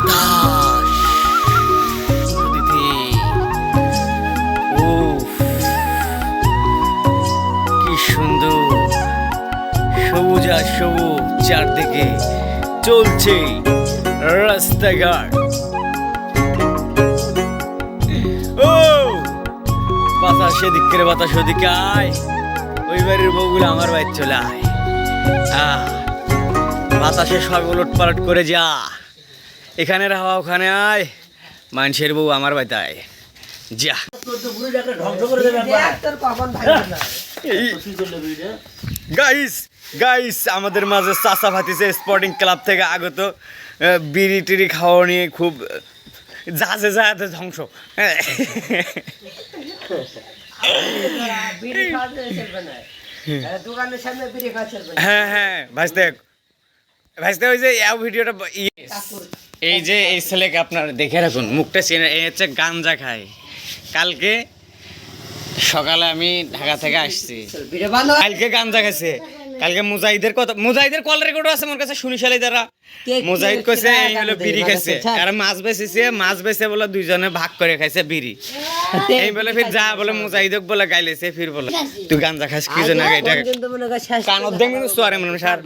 বাতাস নদীতে, উফ কি সুন্দর, সবুজ আর সবুজ চারদিকে চলছে রাস্তাঘাট। ও বাতাস এদিক করে বাতাস ওদিকে আয়, ওই বাড়ির বউগুলো আমার বাড়ি চলে আয়। বাতাসে সব উলট পালট করে যা, এখানের হাওয়া ওখানে আয়, মানুষের বউ আমার বাড়িতে আয় যা। গাইস গাইস আমাদের মাঝে চাচা ভাতিছে স্পোর্টিং ক্লাব থেকে আগত, বিড়ি টিড়ি খাওয়া নিয়ে খুব জাহাজে জাহাজে ধ্বংস। হ্যাঁ হ্যাঁ ভাইস্তে ভাইস্তে ওই যে ভিডিওটা, এই যে এই ছেলেকে আপনার দেখে রাখুন, মুখটা চেনে, এই হচ্ছে গাঞ্জা খায়। কালকে সকালে আমি ঢাকা থেকে আসছি, কালকে গাঞ্জা খাইছে। কালকে মুজাহিদের কথা, মুজাহিদের কল রেকর্ড আছে আমার কাছে, শুনিশালি যারা। মুজাহিদ কইছে এই হলো বিড়ি খাইছে, আর মাছ বেচেছে, মাছ বেচে বলে দুইজনে ভাগ করে খাইছে বিড়ি। এই বলে ফির যা বলে মুজাহিদক বলে গাইলেছে, ফির বলে তুই গাঞ্জা খাস কি জন্য, এটা কানত দেন কিন্তু সোয়ারে মনে সার।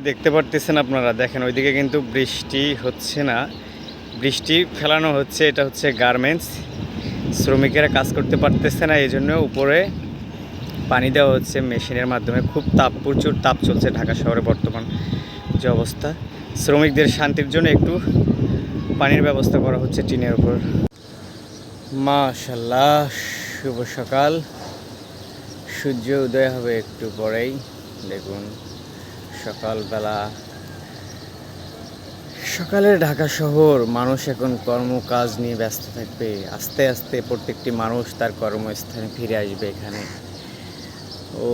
দেখতে পারতেছেন আপনারা, দেখেন ওইদিকে কিন্তু বৃষ্টি হচ্ছে না, বৃষ্টি ফেলানো হচ্ছে। এটা হচ্ছে গার্মেন্টস, শ্রমিকেরা কাজ করতে পারতেছে না, এই জন্য উপরে পানি দেওয়া হচ্ছে মেশিনের মাধ্যমে। খুব তাপ, প্রচুর তাপ চলছে ঢাকা শহরে বর্তমান যে অবস্থা। শ্রমিকদের শান্তির জন্য একটু পানির ব্যবস্থা করা হচ্ছে টিনের উপর। মাশাআল্লাহ, শুভ সকাল, সূর্য উদয় হবে একটু পরেই। দেখুন সকালবেলা, সকালের ঢাকা শহর, মানুষ এখন কর্মকাজ নিয়ে ব্যস্ত থাকবে। আস্তে আস্তে প্রত্যেকটি মানুষ তার কর্মস্থানে ফিরে আসবে এখানে। ও